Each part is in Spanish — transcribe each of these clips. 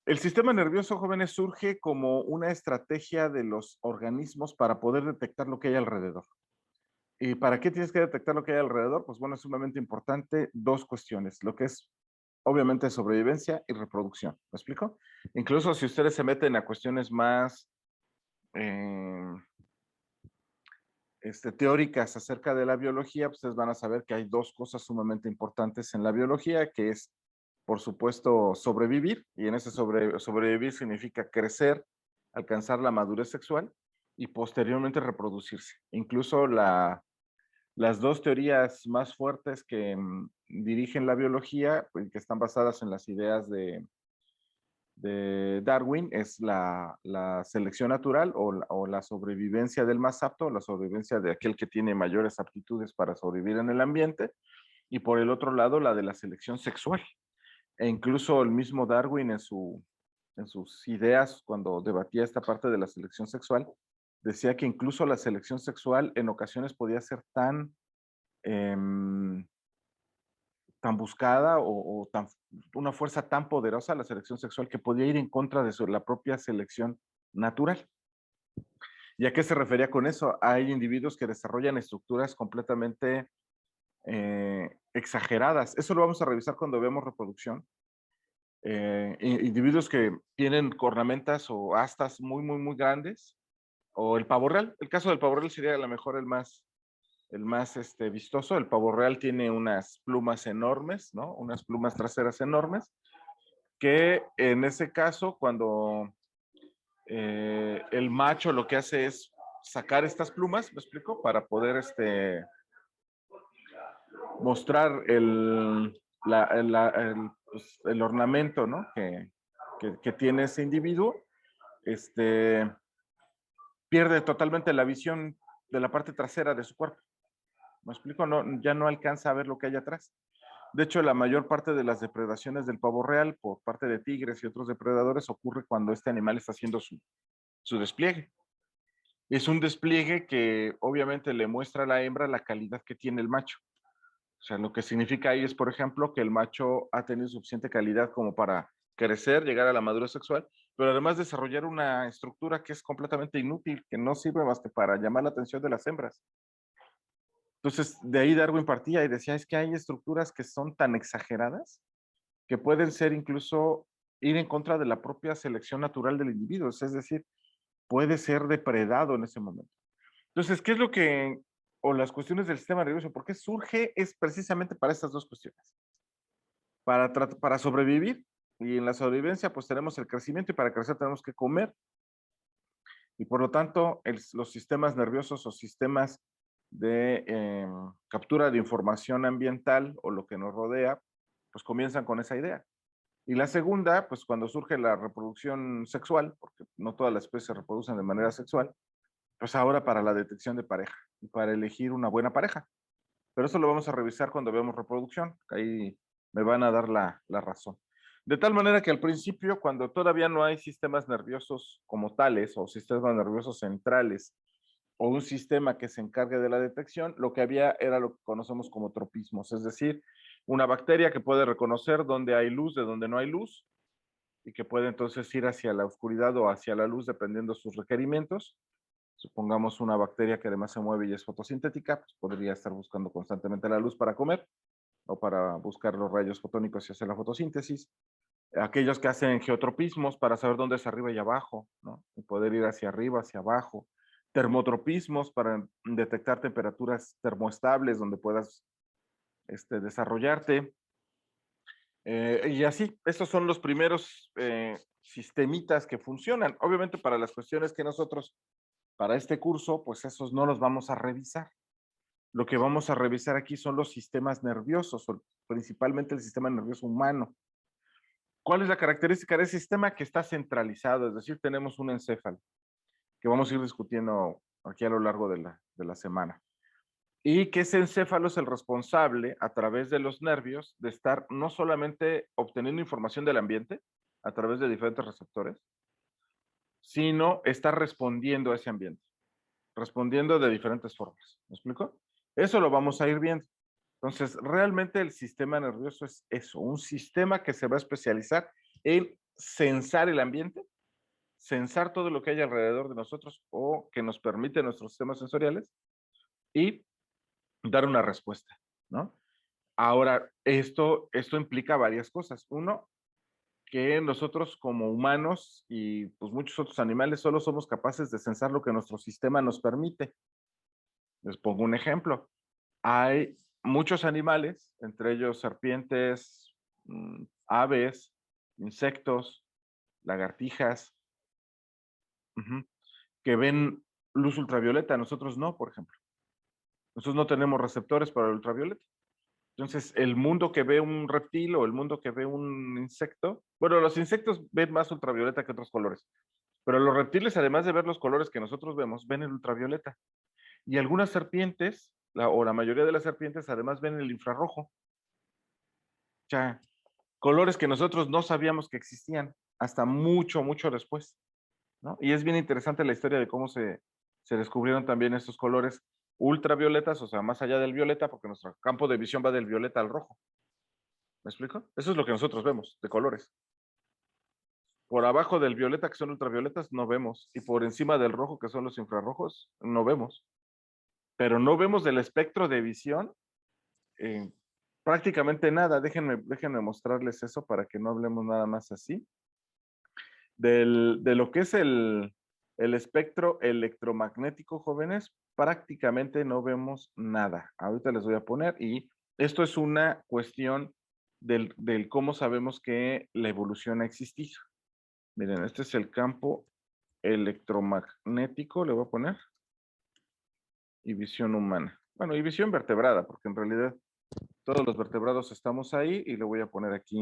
El sistema nervioso, jóvenes, surge como una estrategia de los organismos para poder detectar lo que hay alrededor. ¿Y para qué tienes que detectar lo que hay alrededor? Pues bueno, es sumamente importante dos cuestiones, lo que es obviamente sobrevivencia y reproducción. ¿Me explico? Incluso si ustedes se meten a cuestiones más eh, teóricas acerca de la biología, pues ustedes van a saber que hay dos cosas sumamente importantes en la biología, que es, por supuesto, sobrevivir, y en ese sobrevivir significa crecer, alcanzar la madurez sexual y posteriormente reproducirse. Incluso las dos teorías más fuertes que dirigen la biología, pues, que están basadas en las ideas de Darwin, es la selección natural o la sobrevivencia del más apto, la sobrevivencia de aquel que tiene mayores aptitudes para sobrevivir en el ambiente, y por el otro lado, la de la selección sexual. E incluso el mismo Darwin en sus ideas, cuando debatía esta parte de la selección sexual, decía que incluso la selección sexual en ocasiones podía ser em, tan buscada o tan, una fuerza tan poderosa, la selección sexual, que podía ir en contra de la propia selección natural. ¿Y a qué se refería con eso? Hay individuos que desarrollan estructuras completamente exageradas. Eso lo vamos a revisar cuando veamos reproducción. Individuos que tienen cornamentas o astas muy, muy, muy grandes, o el pavo real. El caso del pavo real sería a lo mejor el más vistoso. El pavo real tiene unas plumas enormes, ¿no? Unas plumas traseras enormes, que en ese caso, cuando el macho lo que hace es sacar estas plumas, ¿me explico? Para poder mostrar el ornamento, ¿no? Que tiene ese individuo, este, pierde totalmente la visión de la parte trasera de su cuerpo. ¿Me explico? No, ya no alcanza a ver lo que hay atrás. De hecho, la mayor parte de las depredaciones del pavo real por parte de tigres y otros depredadores ocurre cuando este animal está haciendo su despliegue. Es un despliegue que obviamente le muestra a la hembra la calidad que tiene el macho. O sea, lo que significa ahí es, por ejemplo, que el macho ha tenido suficiente calidad como para crecer, llegar a la madurez sexual, pero además desarrollar una estructura que es completamente inútil, que no sirve más que para llamar la atención de las hembras. Entonces, de ahí Darwin partía y decía, es que hay estructuras que son tan exageradas que pueden ser incluso ir en contra de la propia selección natural del individuo, es decir, puede ser depredado en ese momento. Entonces, ¿qué es lo que, o las cuestiones del sistema nervioso, por qué surge? Es precisamente para estas dos cuestiones. Para sobrevivir, y en la sobrevivencia pues tenemos el crecimiento y para crecer tenemos que comer, y por lo tanto los sistemas nerviosos o sistemas de captura de información ambiental o lo que nos rodea, pues comienzan con esa idea. Y la segunda, pues cuando surge la reproducción sexual, porque no todas las especies se reproducen de manera sexual, pues ahora para la detección de pareja y para elegir una buena pareja. Pero eso lo vamos a revisar cuando veamos reproducción, que ahí me van a dar la razón. De tal manera que al principio, cuando todavía no hay sistemas nerviosos como tales, o sistemas nerviosos centrales, o un sistema que se encargue de la detección, lo que había era lo que conocemos como tropismos, es decir, una bacteria que puede reconocer dónde hay luz de dónde no hay luz, y que puede entonces ir hacia la oscuridad o hacia la luz dependiendo de sus requerimientos. Supongamos una bacteria que además se mueve y es fotosintética, pues podría estar buscando constantemente la luz para comer o para buscar los rayos fotónicos y hacer la fotosíntesis. Aquellos que hacen geotropismos para saber dónde es arriba y abajo, ¿no? Y poder ir hacia arriba, hacia abajo. Termotropismos para detectar temperaturas termoestables donde puedas desarrollarte. Y así, estos son los primeros sistemitas que funcionan. Obviamente para las cuestiones que nosotros, para este curso, pues esos no los vamos a revisar. Lo que vamos a revisar aquí son los sistemas nerviosos, principalmente el sistema nervioso humano. ¿Cuál es la característica de ese sistema? Que está centralizado, es decir, tenemos un encéfalo, que vamos a ir discutiendo aquí a lo largo de la semana. Y que ese encéfalo es el responsable, a través de los nervios, de estar no solamente obteniendo información del ambiente, a través de diferentes receptores, sino estar respondiendo a ese ambiente, respondiendo de diferentes formas. ¿Me explico? Eso lo vamos a ir viendo. Entonces, realmente el sistema nervioso es eso, un sistema que se va a especializar en sensar el ambiente, sensar todo lo que hay alrededor de nosotros o que nos permite nuestros sistemas sensoriales y dar una respuesta, ¿no? Ahora, esto implica varias cosas. Uno, que nosotros como humanos y pues muchos otros animales solo somos capaces de sensar lo que nuestro sistema nos permite. Les pongo un ejemplo. Hay muchos animales, entre ellos serpientes, aves, insectos, lagartijas, ujú, que ven luz ultravioleta. Nosotros no, por ejemplo. Nosotros no tenemos receptores para el ultravioleta. Entonces, el mundo que ve un reptil o el mundo que ve un insecto, bueno, los insectos ven más ultravioleta que otros colores, pero los reptiles, además de ver los colores que nosotros vemos, ven el ultravioleta. Y algunas serpientes, o la mayoría de las serpientes, además ven el infrarrojo. O sea, colores que nosotros no sabíamos que existían hasta mucho, mucho después, ¿no? Y es bien interesante la historia de cómo se descubrieron también estos colores ultravioletas, o sea, más allá del violeta, porque nuestro campo de visión va del violeta al rojo. ¿Me explico? Eso es lo que nosotros vemos, de colores. Por abajo del violeta, que son ultravioletas, no vemos. Y por encima del rojo, que son los infrarrojos, no vemos. Pero no vemos del espectro de visión eh, prácticamente nada. Déjenme mostrarles eso para que no hablemos nada más así. De lo que es el espectro electromagnético, jóvenes, prácticamente no vemos nada. Ahorita les voy a poner y esto es una cuestión del cómo sabemos que la evolución ha existido. Miren, este es el campo electromagnético, le voy a poner, y visión humana. Bueno, y visión vertebrada, porque en realidad todos los vertebrados estamos ahí y le voy a poner aquí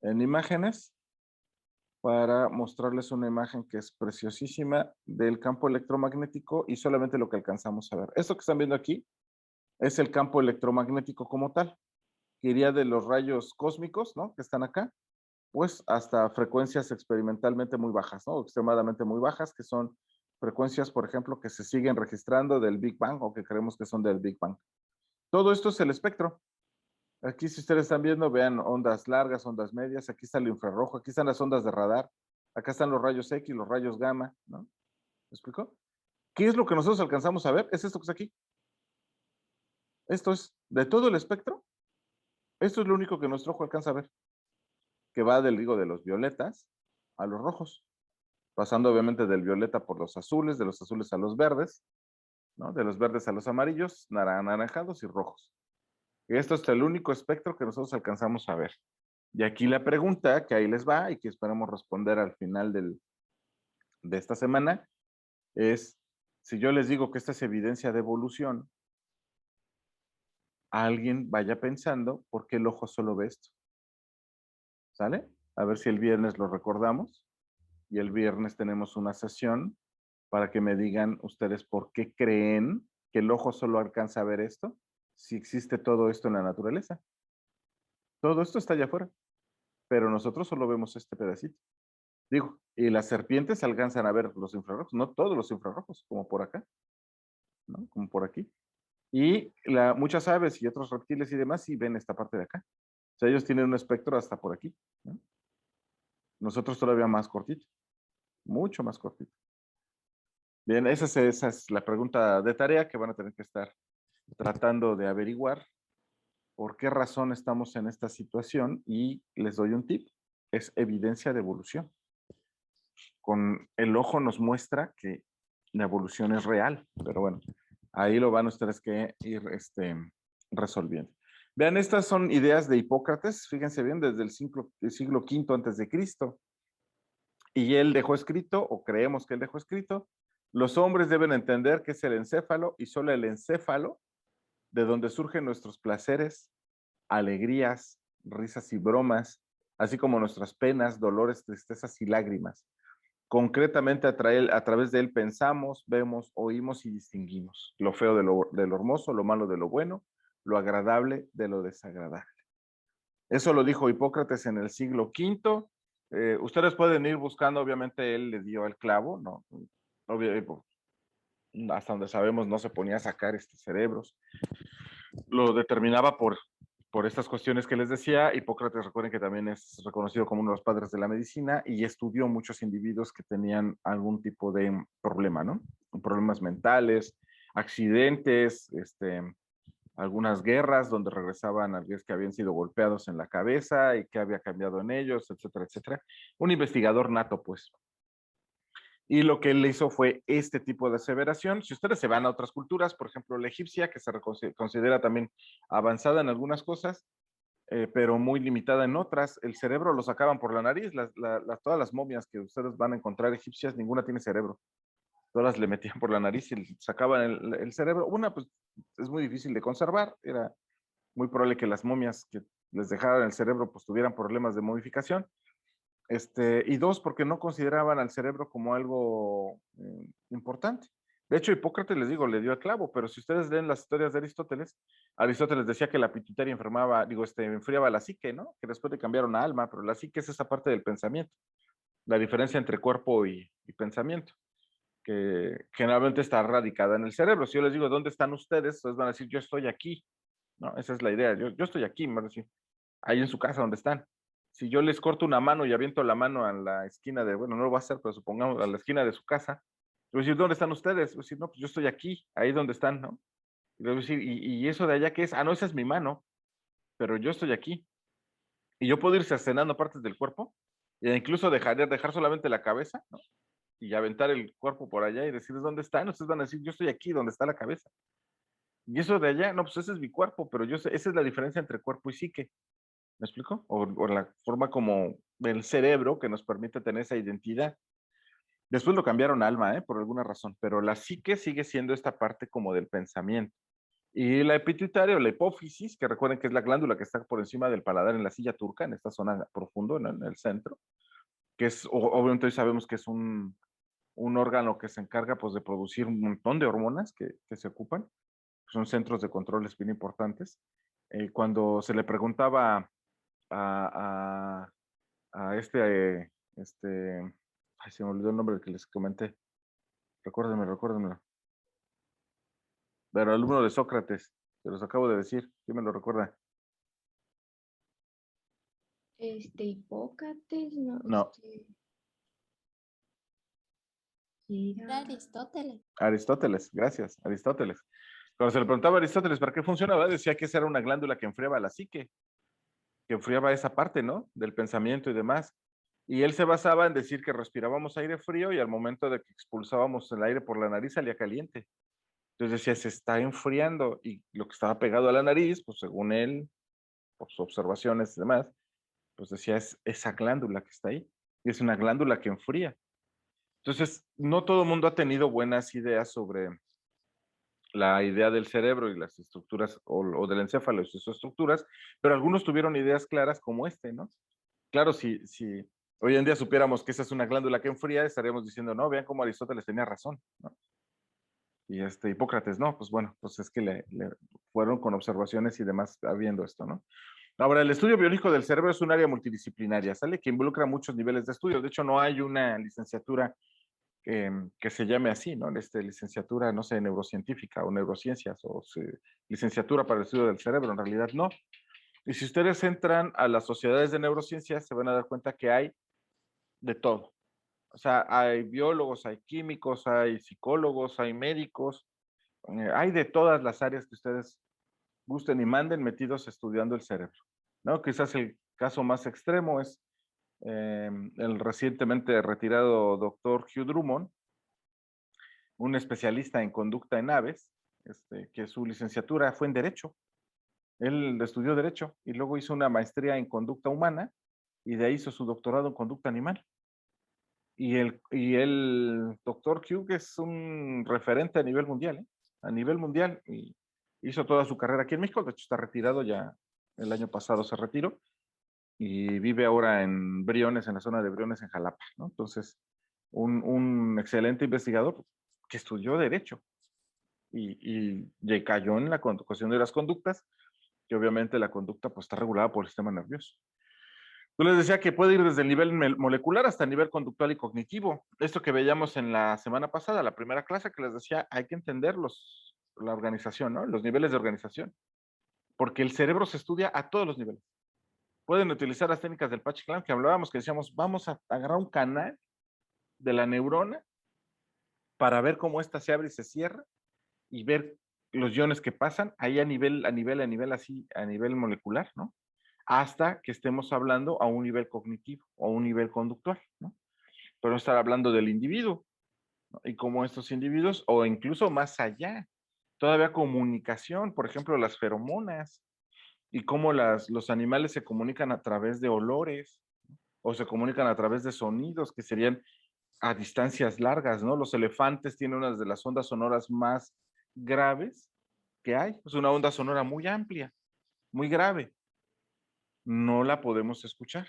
en imágenes para mostrarles una imagen que es preciosísima del campo electromagnético y solamente lo que alcanzamos a ver. Esto que están viendo aquí es el campo electromagnético como tal, que iría de los rayos cósmicos, ¿no? Que están acá, pues hasta frecuencias experimentalmente muy bajas, ¿no? Extremadamente muy bajas, que son frecuencias, por ejemplo, que se siguen registrando del Big Bang o que creemos que son del Big Bang. Todo esto es el espectro. Aquí, si ustedes están viendo, vean ondas largas, ondas medias, aquí está el infrarrojo, aquí están las ondas de radar, acá están los rayos X, los rayos gamma, ¿no? ¿Me explico? ¿Qué es lo que nosotros alcanzamos a ver? Es esto que está aquí. Esto es de todo el espectro. Esto es lo único que nuestro ojo alcanza a ver, que va del digo de los violetas a los rojos, pasando obviamente del violeta por los azules, de los azules a los verdes, ¿no? De los verdes a los amarillos, anaranjados y rojos. Y esto es el único espectro que nosotros alcanzamos a ver. Y aquí la pregunta que ahí les va y que esperamos responder al final de esta semana es, si yo les digo que esta es evidencia de evolución, alguien vaya pensando por qué el ojo solo ve esto. ¿Sale? A ver si el viernes lo recordamos y el viernes tenemos una sesión para que me digan ustedes por qué creen que el ojo solo alcanza a ver esto, si existe todo esto en la naturaleza. Todo esto está allá afuera, pero nosotros solo vemos este pedacito. Digo, y las serpientes alcanzan a ver los infrarrojos, no todos los infrarrojos, como por acá, ¿no? Como por aquí. Y muchas aves y otros reptiles y demás sí ven esta parte de acá. O sea, ellos tienen un espectro hasta por aquí, ¿no? Nosotros todavía más cortito, mucho más cortito. Bien, esa es la pregunta de tarea que van a tener que estar tratando de averiguar por qué razón estamos en esta situación y les doy un tip. Es evidencia de evolución. Con el ojo nos muestra que la evolución es real, pero bueno, ahí lo van ustedes que ir resolviendo. Vean, estas son ideas de Hipócrates, fíjense bien, desde el siglo V antes de Cristo. Y él dejó escrito, o creemos que él dejó escrito, los hombres deben entender que es el encéfalo y solo el encéfalo de donde surgen nuestros placeres, alegrías, risas y bromas, así como nuestras penas, dolores, tristezas y lágrimas. Concretamente a través de él pensamos, vemos, oímos y distinguimos lo feo de lo hermoso, lo malo de lo bueno, lo agradable de lo desagradable. Eso lo dijo Hipócrates en el siglo V. Ustedes pueden ir buscando, obviamente él le dio el clavo, ¿no? Hasta donde sabemos no se ponía a sacar cerebros. Lo determinaba por estas cuestiones que les decía, Hipócrates, recuerden que también es reconocido como uno de los padres de la medicina y estudió muchos individuos que tenían algún tipo de problema, ¿no? Problemas mentales, accidentes, algunas guerras donde regresaban algunos que habían sido golpeados en la cabeza y qué había cambiado en ellos, etcétera, etcétera. Un investigador nato, pues. Y lo que él hizo fue este tipo de aseveración. Si ustedes se van a otras culturas, por ejemplo la egipcia, que se considera también avanzada en algunas cosas, pero muy limitada en otras, el cerebro lo sacaban por la nariz. Todas las momias que ustedes van a encontrar egipcias, ninguna tiene cerebro. Todas le metían por la nariz y sacaban el cerebro. Una, pues es muy difícil de conservar. Era muy probable que las momias que les dejaran el cerebro pues tuvieran problemas de modificación. Y dos, porque no consideraban al cerebro como algo importante. De hecho, Hipócrates, les digo, le dio el clavo, pero si ustedes leen las historias de Aristóteles, Aristóteles decía que la pituitaria enfermaba, enfriaba la psique, ¿no? Que después le cambiaron a alma, pero la psique es esa parte del pensamiento, la diferencia entre cuerpo y pensamiento, que generalmente está radicada en el cerebro. Si yo les digo, ¿dónde están ustedes? Ustedes van a decir, yo estoy aquí, ¿no? Esa es la idea, yo estoy aquí, me van a decir, ahí en su casa, ¿dónde están? Si yo les corto una mano y aviento la mano a la esquina de, bueno, no lo va a hacer, pero supongamos a la esquina de su casa, le voy a decir, ¿dónde están ustedes? Le voy a decir, no, pues yo estoy aquí, ahí donde están, ¿no? Y le voy a decir, ¿y eso de allá qué es? Ah, no, esa es mi mano, pero yo estoy aquí. Y yo puedo ir cercenando partes del cuerpo, e incluso dejar solamente la cabeza, ¿no? Y aventar el cuerpo por allá y decirles, ¿dónde están? Ustedes van a decir, yo estoy aquí, donde está la cabeza. Y eso de allá, no, pues ese es mi cuerpo, pero yo sé, esa es la diferencia entre cuerpo y psique. ¿Me explico? O la forma como el cerebro que nos permite tener esa identidad. Después lo cambiaron a alma, ¿eh? Por alguna razón, pero la psique sigue siendo esta parte como del pensamiento. Y la pituitaria o la hipófisis, que recuerden que es la glándula que está por encima del paladar en la silla turca, en esta zona profundo, ¿no? En el centro, que es, obviamente hoy sabemos que es un órgano que se encarga pues de producir un montón de hormonas que se ocupan, son centros de controles bien importantes. Cuando se le preguntaba a, a ay, se me olvidó el nombre que les comenté. Recuérdenmelo. Pero el alumno de Sócrates, se los acabo de decir, ¿quién me lo recuerda? Hipócrates, no, No, era Aristóteles. Aristóteles, gracias, Aristóteles. Cuando se le preguntaba a Aristóteles para qué funcionaba, decía que esa era una glándula que enfriaba la psique, que enfriaba esa parte, ¿no? Del pensamiento y demás. Y él se basaba en decir que respirábamos aire frío y al momento de que expulsábamos el aire por la nariz salía caliente. Entonces decía, se está enfriando y lo que estaba pegado a la nariz, pues según él, por sus observaciones y demás, pues decía, es esa glándula que está ahí. Y es una glándula que enfría. Entonces, no todo el mundo ha tenido buenas ideas sobre la idea del cerebro y las estructuras, o del encéfalo y sus estructuras, pero algunos tuvieron ideas claras como ¿no? Claro, si hoy en día supiéramos que esa es una glándula que enfría, estaríamos diciendo, no, vean cómo Aristóteles tenía razón, ¿no? Y Hipócrates, no, pues bueno, pues es que le fueron con observaciones y demás habiendo esto, ¿no? Ahora, el estudio biológico del cerebro es un área multidisciplinaria, ¿sale? Que involucra muchos niveles de estudio. De hecho, no hay una licenciatura que se llame así, ¿no? Licenciatura, no sé, neurocientífica o neurociencias o licenciatura para el estudio del cerebro, en realidad no. Y si ustedes entran a las sociedades de neurociencias, se van a dar cuenta que hay de todo. O sea, hay biólogos, hay químicos, hay psicólogos, hay médicos, hay de todas las áreas que ustedes gusten y manden metidos estudiando el cerebro, ¿no? Quizás el caso más extremo es el recientemente retirado doctor Hugh Drummond, un especialista en conducta en aves, que su licenciatura fue en Derecho. Él estudió Derecho y luego hizo una maestría en conducta humana y de ahí hizo su doctorado en conducta animal. Y el doctor Hugh es un referente a nivel mundial, ¿eh? A nivel mundial. Y hizo toda su carrera aquí en México, de hecho está retirado ya, el año pasado se retiró y vive ahora en Briones, en la zona de Briones, en Jalapa, ¿no? Entonces, un excelente investigador que estudió Derecho y cayó en la cuestión de las conductas, que obviamente la conducta pues está regulada por el sistema nervioso. Yo les decía que puede ir desde el nivel molecular hasta el nivel conductual y cognitivo. Esto que veíamos en la semana pasada, la primera clase que les decía, hay que entender la organización, ¿no? Los niveles de organización. porque el cerebro se estudia a todos los niveles. Pueden utilizar las técnicas del patch clamp que hablábamos, que decíamos, vamos a agarrar un canal de la neurona para ver cómo ésta se abre y se cierra y ver los iones que pasan ahí así, a nivel molecular, ¿no? Hasta que estemos hablando a un nivel cognitivo o a un nivel conductual, ¿no? Pero estar hablando del individuo, ¿no? Y cómo estos individuos, o incluso más allá, todavía comunicación, por ejemplo, las feromonas, y cómo los animales se comunican a través de olores, o se comunican a través de sonidos, que serían a distancias largas, ¿no? Los elefantes tienen una de las ondas sonoras más graves que hay. Es una onda sonora muy amplia, muy grave. No la podemos escuchar.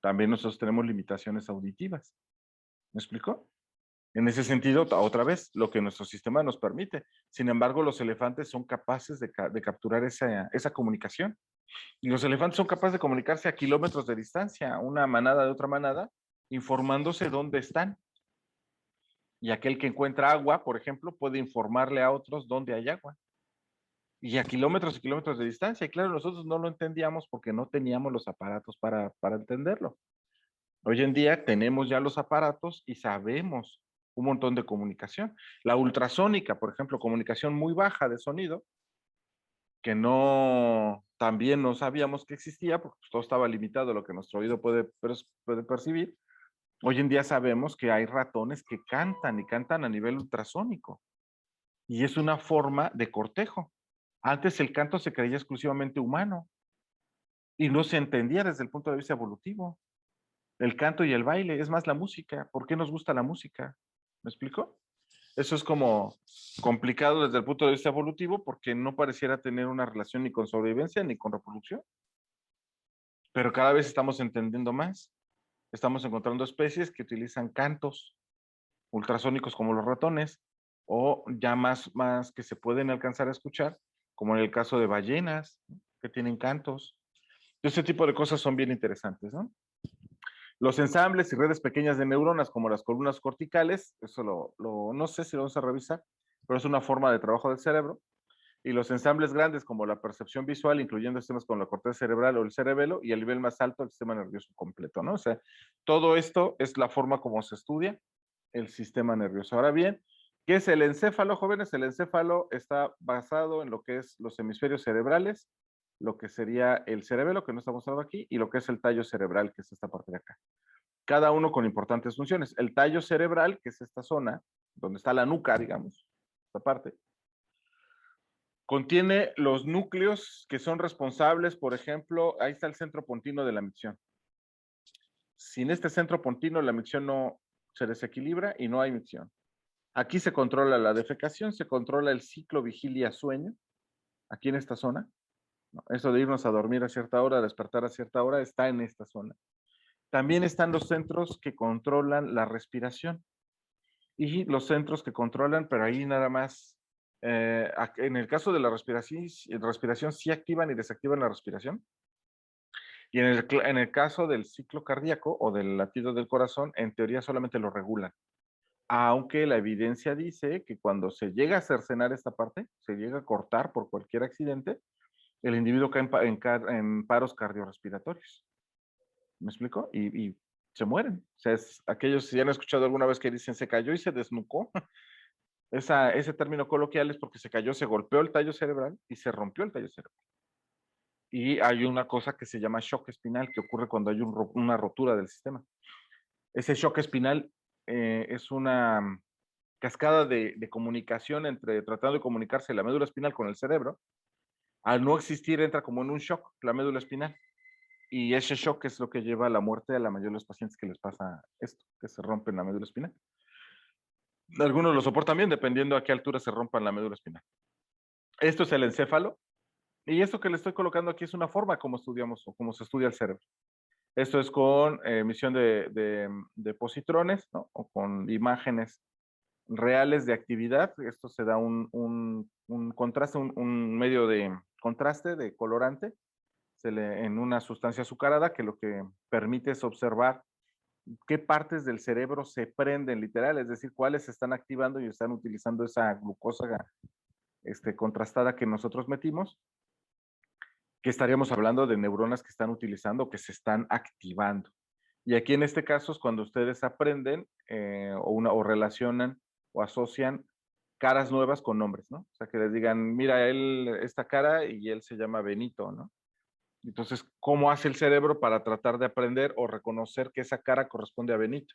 También nosotros tenemos limitaciones auditivas. ¿Me explico? En ese sentido, otra vez, lo que nuestro sistema nos permite. Sin embargo, los elefantes son capaces de capturar esa comunicación. Y los elefantes son capaces de comunicarse a kilómetros de distancia, una manada de otra manada, informándose dónde están. Y aquel que encuentra agua, por ejemplo, puede informarle a otros dónde hay agua. Y a kilómetros y kilómetros de distancia. Y claro, nosotros no lo entendíamos porque no teníamos los aparatos para entenderlo. Hoy en día tenemos ya los aparatos y sabemos un montón de comunicación. La ultrasónica, por ejemplo, comunicación muy baja de sonido, que no, también no sabíamos que existía, porque todo estaba limitado a lo que nuestro oído puede percibir. Hoy en día sabemos que hay ratones que cantan y cantan a nivel ultrasónico. Y es una forma de cortejo. Antes el canto se creía exclusivamente humano y no se entendía desde el punto de vista evolutivo. El canto y el baile, es más la música. ¿Por qué nos gusta la música? ¿Me explico? Eso es como complicado desde el punto de vista evolutivo porque no pareciera tener una relación ni con sobrevivencia ni con reproducción. Pero cada vez estamos entendiendo más. Estamos encontrando especies que utilizan cantos ultrasónicos como los ratones o ya más que se pueden alcanzar a escuchar, como en el caso de ballenas, ¿no? Que tienen cantos. Este tipo de cosas son bien interesantes, ¿no? Los ensambles y redes pequeñas de neuronas, como las columnas corticales, eso no sé si lo vamos a revisar, pero es una forma de trabajo del cerebro. Y los ensambles grandes, como la percepción visual, incluyendo sistemas como la corteza cerebral o el cerebelo, y el nivel más alto, el sistema nervioso completo, ¿no? O sea, todo esto es la forma como se estudia el sistema nervioso. Ahora bien, ¿qué es el encéfalo, jóvenes? El encéfalo está basado en lo que es los hemisferios cerebrales, lo que sería el cerebelo, que no está mostrado aquí, y lo que es el tallo cerebral, que es esta parte de acá. Cada uno con importantes funciones. El tallo cerebral, que es esta zona, donde está la nuca, digamos, esta parte, contiene los núcleos que son responsables, por ejemplo, ahí está el centro pontino de la micción. Sin este centro pontino, la micción no se desequilibra y no hay micción. Aquí se controla la defecación, se controla el ciclo vigilia-sueño, aquí en esta zona. ¿No? Eso de irnos a dormir a cierta hora, despertar a cierta hora, está en esta zona. También están los centros que controlan la respiración y los centros que controlan, pero ahí nada más, en el caso de la respiración sí activan y desactivan la respiración. Y en el caso del ciclo cardíaco o del latido del corazón, en teoría solamente lo regulan. Aunque la evidencia dice que cuando se llega a cercenar esta parte, se llega a cortar por cualquier accidente, el individuo cae en paros cardiorrespiratorios. ¿Me explico? Y se mueren. O sea, aquellos, si han escuchado alguna vez que dicen se cayó y se desnucó, ese término coloquial es porque se cayó, se golpeó el tallo cerebral y se rompió el tallo cerebral. Y hay una cosa que se llama shock espinal que ocurre cuando hay una rotura del sistema. Ese shock espinal es una cascada de comunicación entre tratando de comunicarse la médula espinal con el cerebro. Al no existir, entra como en un shock la médula espinal. Y ese shock es lo que lleva a la muerte a la mayoría de los pacientes que les pasa esto, que se rompen la médula espinal. Algunos lo soportan bien, dependiendo a qué altura se rompan la médula espinal. Esto es el encéfalo. Y esto que le estoy colocando aquí es una forma como estudiamos o como se estudia el cerebro. Esto es con emisión de positrones, ¿no? O con imágenes reales de actividad. Esto se da un contraste, un medio de contraste, de colorante, en una sustancia azucarada que lo que permite es observar qué partes del cerebro se prenden literal, es decir, cuáles se están activando y están utilizando esa glucosa contrastada que nosotros metimos que estaríamos hablando de neuronas que están utilizando, que se están activando. Y aquí en este caso es cuando ustedes aprenden o relacionan o asocian caras nuevas con nombres, ¿no? O sea, que les digan, mira, él, esta cara y él se llama Benito, ¿no? Entonces, ¿cómo hace el cerebro para tratar de aprender o reconocer que esa cara corresponde a Benito?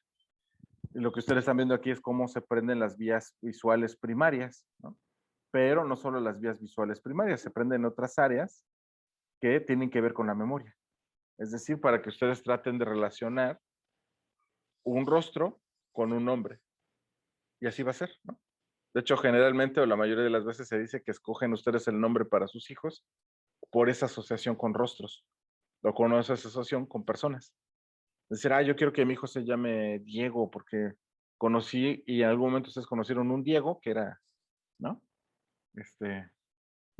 Y lo que ustedes están viendo aquí es cómo se prenden las vías visuales primarias, ¿no? Pero no solo las vías visuales primarias, se prenden otras áreas que tienen que ver con la memoria. Es decir, para que ustedes traten de relacionar un rostro con un nombre. Y así va a ser, ¿no? De hecho, generalmente o la mayoría de las veces se dice que escogen ustedes el nombre para sus hijos por esa asociación con rostros o con esa asociación con personas. Es decir, yo quiero que mi hijo se llame Diego porque conocí y en algún momento ustedes conocieron un Diego que era, ¿no?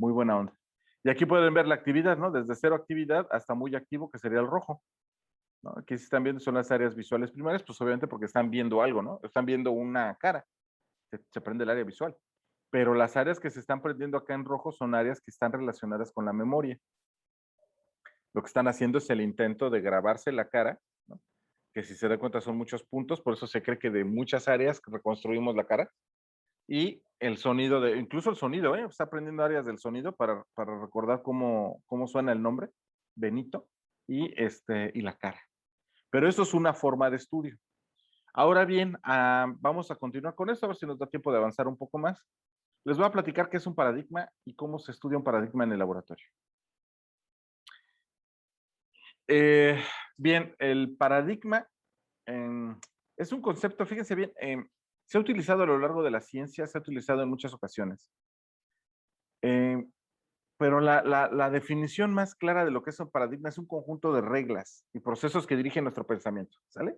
Muy buena onda. Y aquí pueden ver la actividad, ¿no? Desde cero actividad hasta muy activo, que sería el rojo, ¿no? Aquí si están viendo son las áreas visuales primarias, pues obviamente porque están viendo algo, ¿no? Están viendo una cara, se prende el área visual. Pero las áreas que se están prendiendo acá en rojo son áreas que están relacionadas con la memoria. Lo que están haciendo es el intento de grabarse la cara, ¿no? Que si se da cuenta son muchos puntos, por eso se cree que de muchas áreas reconstruimos la cara. Y el sonido, incluso el sonido, está aprendiendo áreas del sonido para recordar cómo suena el nombre, Benito, y la cara. Pero eso es una forma de estudio. Ahora bien, vamos a continuar con esto, a ver si nos da tiempo de avanzar un poco más. Les voy a platicar qué es un paradigma y cómo se estudia un paradigma en el laboratorio. Bien, el paradigma es un concepto, fíjense bien, se ha utilizado a lo largo de la ciencia, se ha utilizado en muchas ocasiones. Pero la definición más clara de lo que es un paradigma es un conjunto de reglas y procesos que dirigen nuestro pensamiento, ¿sale?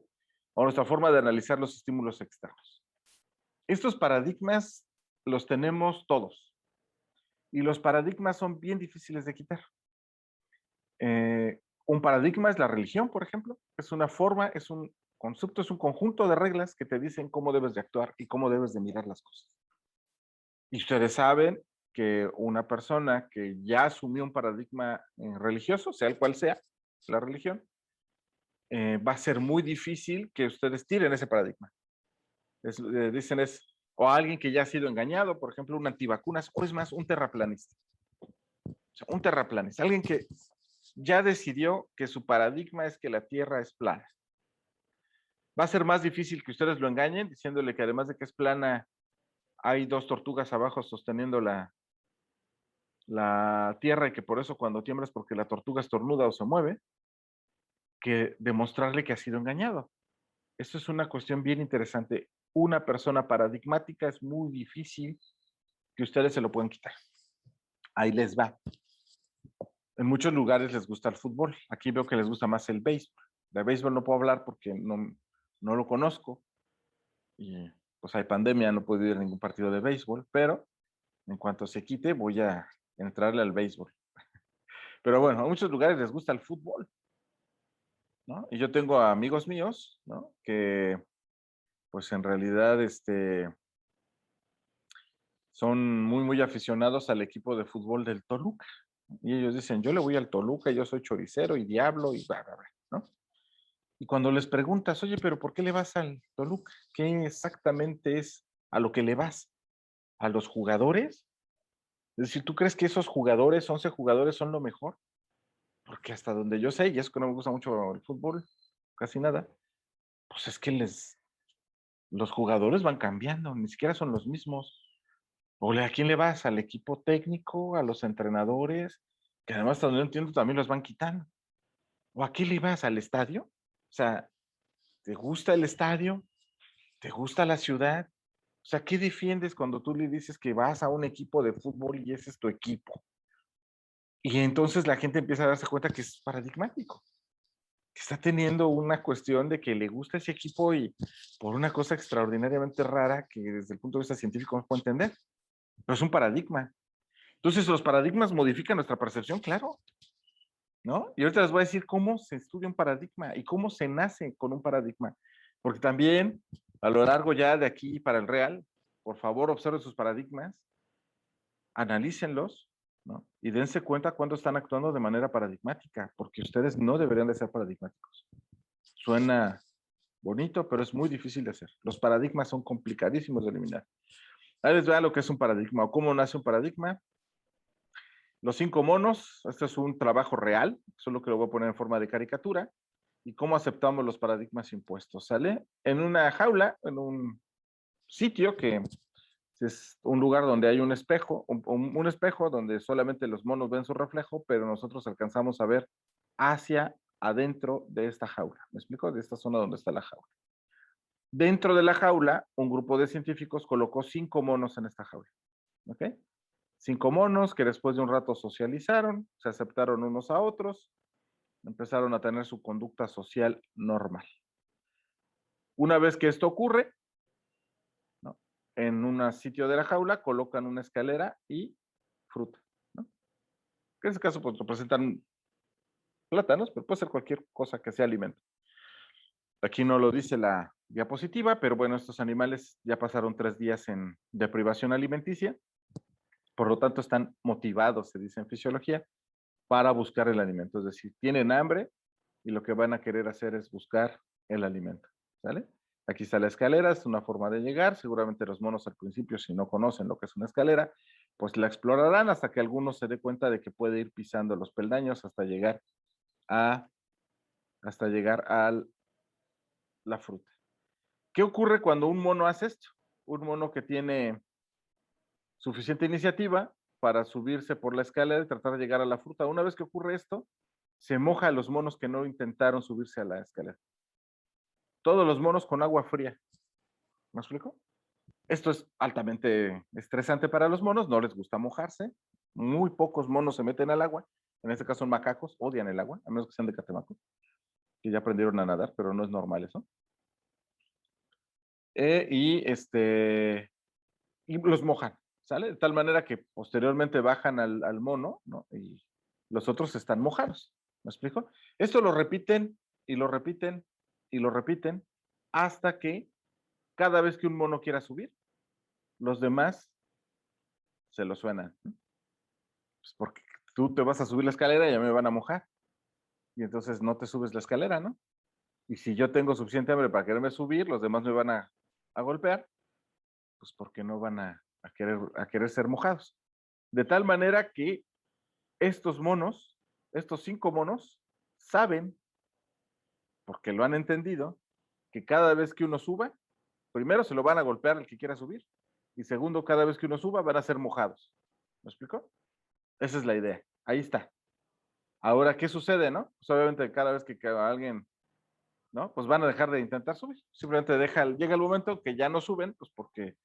O nuestra forma de analizar los estímulos externos. Estos paradigmas los tenemos todos y los paradigmas son bien difíciles de quitar. Un paradigma es la religión, por ejemplo. Es una forma, es un concepto, es un conjunto de reglas que te dicen cómo debes de actuar y cómo debes de mirar las cosas. Y ustedes saben que una persona que ya asumió un paradigma religioso, sea el cual sea la religión, va a ser muy difícil que ustedes tiren ese paradigma. Dicen o alguien que ya ha sido engañado, por ejemplo, un antivacunas, o es más, un terraplanista. O sea, un terraplanista, alguien que ya decidió que su paradigma es que la Tierra es plana. Va a ser más difícil que ustedes lo engañen diciéndole que además de que es plana, hay dos tortugas abajo sosteniendo la tierra y que por eso cuando tiembla es porque la tortuga estornuda o se mueve, que demostrarle que ha sido engañado. Eso es una cuestión bien interesante. Una persona paradigmática es muy difícil que ustedes se lo puedan quitar. Ahí les va. En muchos lugares les gusta el fútbol. Aquí veo que les gusta más el béisbol. De béisbol no puedo hablar porque no lo conozco. Y pues hay pandemia, no puedo ir a ningún partido de béisbol, pero en cuanto se quite voy a entrarle al béisbol. Pero bueno, a muchos lugares les gusta el fútbol, ¿no? Y yo tengo amigos míos, ¿no? Que pues en realidad son muy aficionados al equipo de fútbol del Toluca. Y ellos dicen, yo le voy al Toluca, yo soy choricero y diablo y bla, bla, bla, ¿no? Y cuando les preguntas, oye, pero ¿por qué le vas al Toluca? ¿Qué exactamente es a lo que le vas? ¿A los jugadores? Es decir, ¿tú crees que esos jugadores, 11 jugadores, son lo mejor? Porque hasta donde yo sé, y es que no me gusta mucho el fútbol, casi nada, pues es que los jugadores van cambiando, ni siquiera son los mismos. O ¿a quién le vas? ¿Al equipo técnico? ¿A los entrenadores? Que además, hasta donde yo entiendo, también los van quitando. ¿O a qué le vas? ¿Al estadio? O sea, ¿te gusta el estadio? ¿Te gusta la ciudad? O sea, ¿qué defiendes cuando tú le dices que vas a un equipo de fútbol y ese es tu equipo? Y entonces la gente empieza a darse cuenta que es paradigmático, que está teniendo una cuestión de que le gusta ese equipo y por una cosa extraordinariamente rara que desde el punto de vista científico no puedo entender. Pero es un paradigma. Entonces, los paradigmas modifican nuestra percepción, claro, ¿no? Y ahorita les voy a decir cómo se estudia un paradigma y cómo se nace con un paradigma. Porque también, a lo largo ya de aquí para el real, por favor, observen sus paradigmas, analícenlos ¿no? Y dense cuenta cuando están actuando de manera paradigmática, porque ustedes no deberían de ser paradigmáticos. Suena bonito, pero es muy difícil de hacer. Los paradigmas son complicadísimos de eliminar. Ahí les vean lo que es un paradigma o cómo nace un paradigma. Los 5 monos, este es un trabajo real, solo que lo voy a poner en forma de caricatura. Y cómo aceptamos los paradigmas impuestos, ¿sale? En una jaula, en un sitio que es un lugar donde hay un espejo, un espejo donde solamente los monos ven su reflejo, pero nosotros alcanzamos a ver hacia adentro de esta jaula. ¿Me explico? De esta zona donde está la jaula. Dentro de la jaula, un grupo de científicos colocó 5 monos en esta jaula. ¿Ok? 5 monos que después de un rato socializaron, se aceptaron unos a otros, empezaron a tener su conducta social normal. Una vez que esto ocurre, ¿no? En un sitio de la jaula colocan una escalera y fruta, ¿no? En este caso, pues representan plátanos, pero puede ser cualquier cosa que sea alimento. Aquí no lo dice la diapositiva, pero bueno, estos animales ya pasaron 3 días de privación alimenticia, por lo tanto están motivados, se dice en fisiología, para buscar el alimento. Es decir, tienen hambre y lo que van a querer hacer es buscar el alimento, ¿sale? Aquí está la escalera, es una forma de llegar. Seguramente los monos al principio, si no conocen lo que es una escalera, pues la explorarán hasta que alguno se dé cuenta de que puede ir pisando los peldaños a, hasta llegar a la fruta. ¿Qué ocurre cuando un mono hace esto? Un mono que tiene suficiente iniciativa para subirse por la escalera y tratar de llegar a la fruta. Una vez que ocurre esto, se moja a los monos que no intentaron subirse a la escalera. Todos los monos con agua fría. ¿Me explico? Esto es altamente estresante para los monos, no les gusta mojarse. Muy pocos monos se meten al agua. En este caso, macacos odian el agua, a menos que sean de Catemaco, que ya aprendieron a nadar, pero no es normal eso. Y los mojan, ¿sale? De tal manera que posteriormente bajan al mono, ¿no? Y los otros están mojados. ¿Me explico? Esto lo repiten y lo repiten y lo repiten hasta que cada vez que un mono quiera subir, los demás se lo suenan. Pues porque tú te vas a subir la escalera y ya me van a mojar. Y entonces no te subes la escalera, ¿no? Y si yo tengo suficiente hambre para quererme subir, los demás me van a golpear, pues porque no van a querer ser mojados. De tal manera que estos monos, estos 5 monos, saben, porque lo han entendido, que cada vez que uno suba, primero se lo van a golpear el que quiera subir, y segundo, cada vez que uno suba van a ser mojados. ¿Me explico? Esa es la idea. Ahí está. Ahora, ¿qué sucede, no? Pues obviamente cada vez que alguien, ¿no? Pues van a dejar de intentar subir. Simplemente llega el momento que ya no suben, pues porque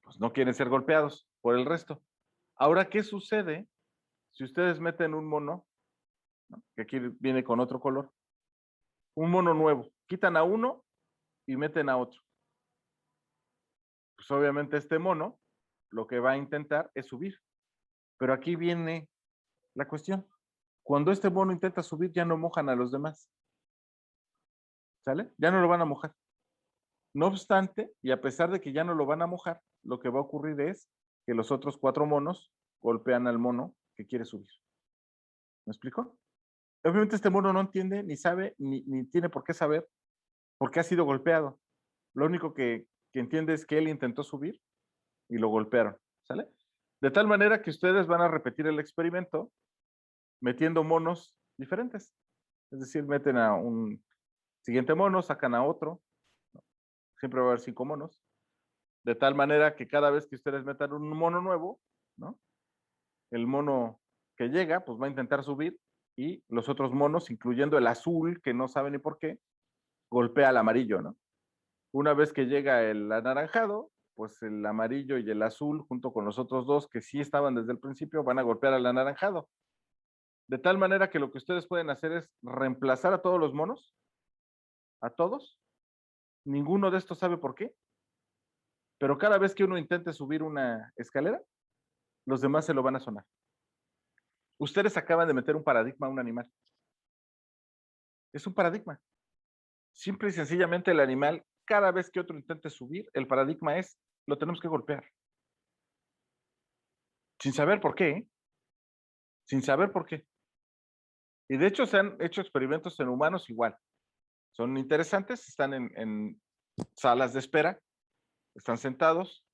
pues no quieren ser golpeados por el resto. Ahora, ¿qué sucede si ustedes meten un mono, ¿no? Que aquí viene con otro color, un mono nuevo, quitan a uno y meten a otro? Pues obviamente este mono lo que va a intentar es subir. Pero aquí viene la cuestión. Cuando este mono intenta subir, ya no mojan a los demás. ¿Sale? Ya no lo van a mojar. No obstante, y a pesar de que ya no lo van a mojar, lo que va a ocurrir es que los otros 4 monos golpean al mono que quiere subir. ¿Me explico? Obviamente este mono no entiende, ni sabe, ni tiene por qué saber, porque ha sido golpeado. Lo único que entiende es que él intentó subir y lo golpearon. ¿Sale? De tal manera que ustedes van a repetir el experimento metiendo monos diferentes. Es decir, meten a un siguiente mono, sacan a otro. Siempre va a haber 5 monos. De tal manera que cada vez que ustedes metan un mono nuevo, ¿no? El mono que llega, pues va a intentar subir y los otros monos, incluyendo el azul, que no sabe ni por qué, golpea al amarillo, ¿no? Una vez que llega el anaranjado, pues el amarillo y el azul, junto con los otros 2 que sí estaban desde el principio, van a golpear al anaranjado. De tal manera que lo que ustedes pueden hacer es reemplazar a todos los monos, a todos. Ninguno de estos sabe por qué, pero cada vez que uno intente subir una escalera, los demás se lo van a sonar. Ustedes acaban de meter un paradigma a un animal. Es un paradigma. Simple y sencillamente el animal, cada vez que otro intente subir, el paradigma es, lo tenemos que golpear. Sin saber por qué, sin saber por qué. Y de hecho se han hecho experimentos en humanos igual. Son interesantes, están en salas de espera, están sentados,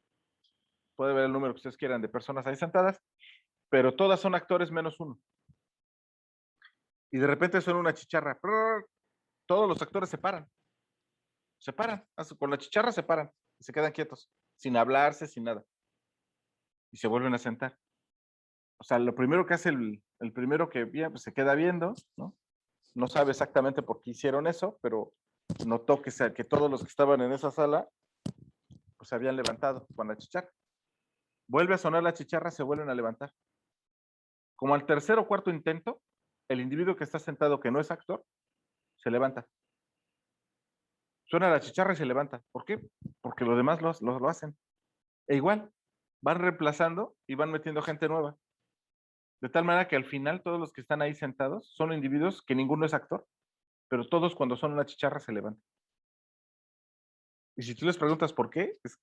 puede ver el número que ustedes quieran de personas ahí sentadas, pero todas son actores menos uno. Y de repente suena una chicharra, todos los actores se paran, con la chicharra se paran, y se quedan quietos, sin hablarse, sin nada. Y se vuelven a sentar. O sea, lo primero que hace el primero que viene, pues se queda viendo, ¿no? No sabe exactamente por qué hicieron eso, pero notó que todos los que estaban en esa sala, pues se habían levantado con la chicharra. Vuelve a sonar la chicharra, se vuelven a levantar. Como al tercer o cuarto intento, el individuo que está sentado, que no es actor, se levanta. Suena la chicharra y se levanta. ¿Por qué? Porque los demás lo hacen. E igual, van reemplazando y van metiendo gente nueva. De tal manera que al final todos los que están ahí sentados son individuos que ninguno es actor, pero todos cuando son una chicharra se levantan. Y si tú les preguntas por qué, es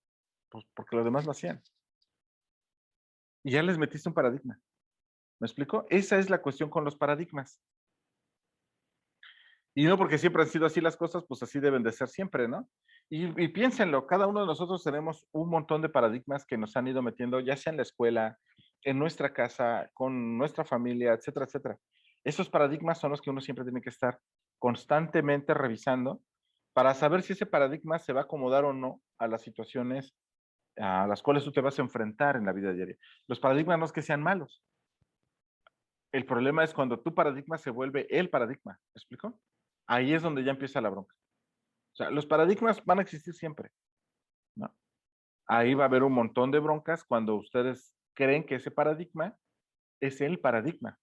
pues porque los demás lo hacían. Y ya les metiste un paradigma. ¿Me explico? Esa es la cuestión con los paradigmas. Y no porque siempre han sido así las cosas, pues así deben de ser siempre, ¿no? Y piénsenlo, cada uno de nosotros tenemos un montón de paradigmas que nos han ido metiendo, ya sea en la escuela, en nuestra casa, con nuestra familia, etcétera, etcétera. Esos paradigmas son los que uno siempre tiene que estar constantemente revisando para saber si ese paradigma se va a acomodar o no a las situaciones a las cuales tú te vas a enfrentar en la vida diaria. Los paradigmas no es que sean malos. El problema es cuando tu paradigma se vuelve el paradigma. ¿Me explico? Ahí es donde ya empieza la bronca. O sea, los paradigmas van a existir siempre, ¿no? Ahí va a haber un montón de broncas cuando ustedes creen que ese paradigma es el paradigma.